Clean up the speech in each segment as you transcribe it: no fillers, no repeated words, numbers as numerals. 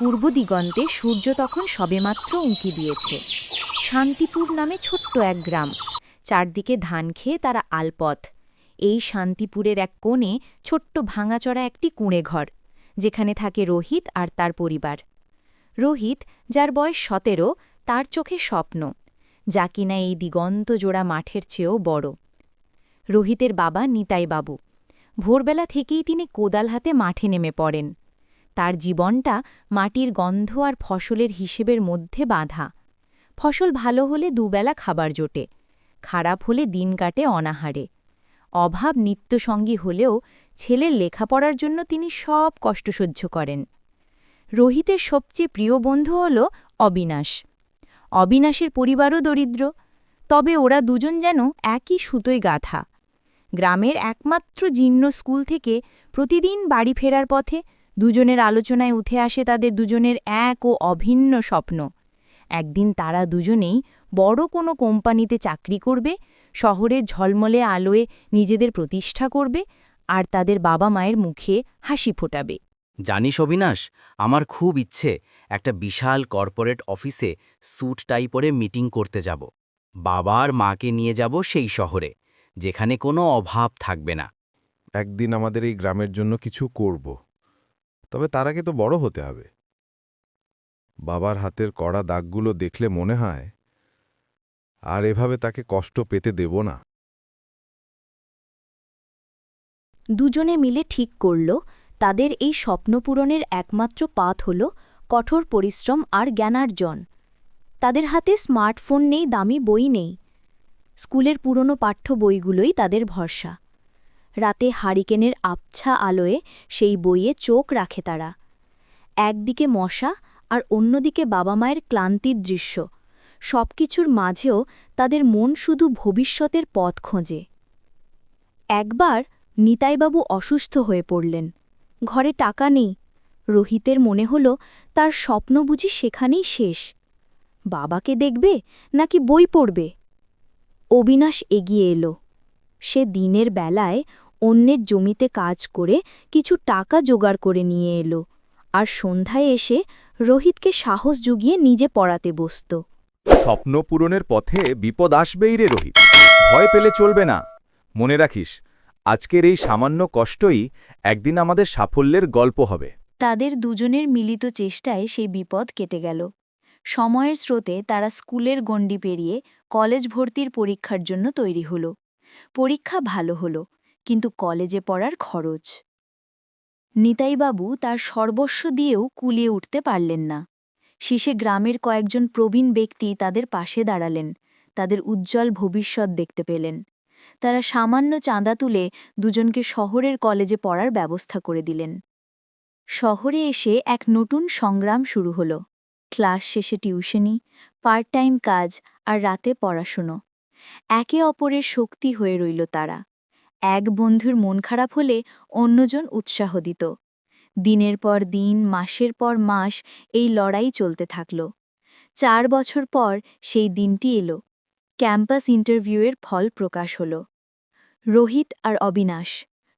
পূর্ব দিগন্তে সূর্য তখন সবেমাত্র উঁকি দিয়েছে। শান্তিপুর নামে ছোট্ট এক গ্রাম, চারদিকে ধান খেয়ে তারা আলপথ। এই শান্তিপুরের এক কোণে ছোট্ট ভাঙাচড়া একটি কুঁড়ে ঘর, যেখানে থাকে রোহিত আর তার পরিবার। রোহিত, যার বয়স ১৭, তার চোখে স্বপ্ন, যা কিনা এই দিগন্ত জোড়া মাঠের চেয়েও বড়। রোহিতের বাবা নিতাই বাবু। ভোরবেলা থেকেই তিনি কোদাল হাতে মাঠে নেমে পড়েন। তার জীবনটা মাটির গন্ধ আর ফসলের হিসেবের মধ্যে বাঁধা। ফসল ভালো হলে দুবেলা খাবার জোটে, খারাপ হলে দিন কাটে অনাহারে। অভাব নিত্যসঙ্গী হলেও ছেলের লেখাপড়ার জন্য তিনি সব কষ্ট সহ্য করেন। রোহিতের সবচেয়ে প্রিয় বন্ধু হল অবিনাশ। অবিনাশের পরিবারও দরিদ্র, তবে ওরা দুজন যেন একই সুতোয় গাঁথা। গ্রামের একমাত্র জীর্ণ স্কুল থেকে প্রতিদিন বাড়ি ফেরার পথে দুজনের আলোচনায় উঠে আসে তাদের দুজনের এক ও অভিন্ন স্বপ্ন। একদিন তারা দুজনেই বড় কোনো কোম্পানিতে চাকরি করবে, শহরের ঝলমলে আলোয় নিজেদের প্রতিষ্ঠা করবে, আর তাদের বাবা মায়ের মুখে হাসি ফোটাবে। জানিস অবিনাশ, আমার খুব ইচ্ছে একটা বিশাল কর্পোরেট অফিসে স্যুট টাই পরে মিটিং করতে যাব। বাবা আর মাকে নিয়ে যাব সেই শহরে, যেখানে কোনো অভাব থাকবে না। একদিন আমাদের এই গ্রামের জন্য কিছু করব, তবে তার আগে তো বড় হতে হবে। বাবার হাতের কড়া দাগগুলো দেখলে মনে হয় আর এভাবে তাকে কষ্ট পেতে দেব না। দুজনে মিলে ঠিক করল তাদের এই স্বপ্ন পূরণের একমাত্র পাথ হল কঠোর পরিশ্রম আর জ্ঞানার্জন। তাদের হাতে স্মার্টফোন নেই, দামি বই নেই। স্কুলের পুরনো পাঠ্য বইগুলোই তাদের ভরসা। রাতে হারিকেনের আবছা আলোয় সেই বইয়ে চোখ রাখে তারা। একদিকে মশা আর অন্যদিকে বাবা মায়ের ক্লান্তির দৃশ্য। সবকিছুর মাঝেও তাদের মন শুধু ভবিষ্যতের পথ খোঁজে। একবার নিতাইবাবু অসুস্থ হয়ে পড়লেন। ঘরে টাকা নেই। রোহিতের মনে হল তার স্বপ্ন বুঝি সেখানেই শেষ। বাবাকে দেখবে নাকি বই পড়বে? অবিনাশ এগিয়ে এলো। সে দিনের বেলায় অন্যের জমিতে কাজ করে কিছু টাকা জোগাড় করে নিয়ে এলো, আর সন্ধ্যায় এসে রোহিতকে সাহস জুগিয়ে নিজে পড়াতে বসত। স্বপ্ন পূরণের পথে বিপদ আসবেই রে রোহিত, ভয় পেলে চলবে না। মনে রাখিস, আজকের এই সামান্য কষ্টই একদিন আমাদের সাফল্যের গল্প হবে। তাদের দুজনের মিলিত চেষ্টায় সেই বিপদ কেটে গেল। সময়ের স্রোতে তারা স্কুলের গণ্ডি পেরিয়ে কলেজ ভর্তির পরীক্ষার জন্য তৈরি হল। পরীক্ষা ভালো হল, কিন্তু কলেজে পড়ার খরচ। নিতাইবাবু তার সর্বস্ব দিয়েও কুলিয়ে উঠতে পারলেন না। শেষে গ্রামের কয়েকজন প্রবীণ ব্যক্তি তাদের পাশে দাঁড়ালেন, তাদের উজ্জ্বল ভবিষ্যৎ দেখতে পেলেন। তারা সামান্য চাঁদা তুলে দুজনকে শহরের কলেজে পড়ার ব্যবস্থা করে দিলেন। শহরে এসে এক নতুন সংগ্রাম শুরু হল। ক্লাস শেষে টিউশনি, পার্ট টাইম কাজ আর রাতে পড়াশুনো। একে অপরের শক্তি হয়ে রইল তারা। এক বন্ধুর মন খারাপ হলে অন্যজন উৎসাহ দিত। দিনের পর দিন, মাসের পর মাস এই লড়াই চলতে থাকল। 4 বছর পর সেই দিনটি এলো। ক্যাম্পাস ইন্টারভিউয়ের ফল প্রকাশ হল। রোহিত আর অবিনাশ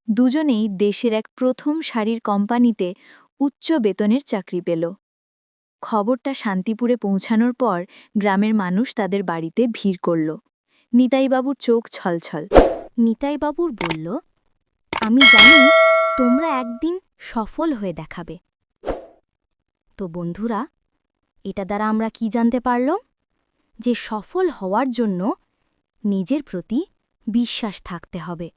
দুজনেই দেশের এক প্রথম সারির কোম্পানিতে উচ্চ বেতনের চাকরি পেল। খবরটা শান্তিপুরে পৌঁছানোর পর গ্রামের মানুষ তাদের বাড়িতে ভিড় করল। নিতাইবাবুর চোখ ছলছল। নিতাইবাবুর বলল, আমি জানি তোমরা একদিন সফল হয়ে দেখাবে। তো বন্ধুরা, এটা দ্বারা আমরা কি জানতে পারলাম? যে সফল হওয়ার জন্য নিজের প্রতি বিশ্বাস থাকতে হবে।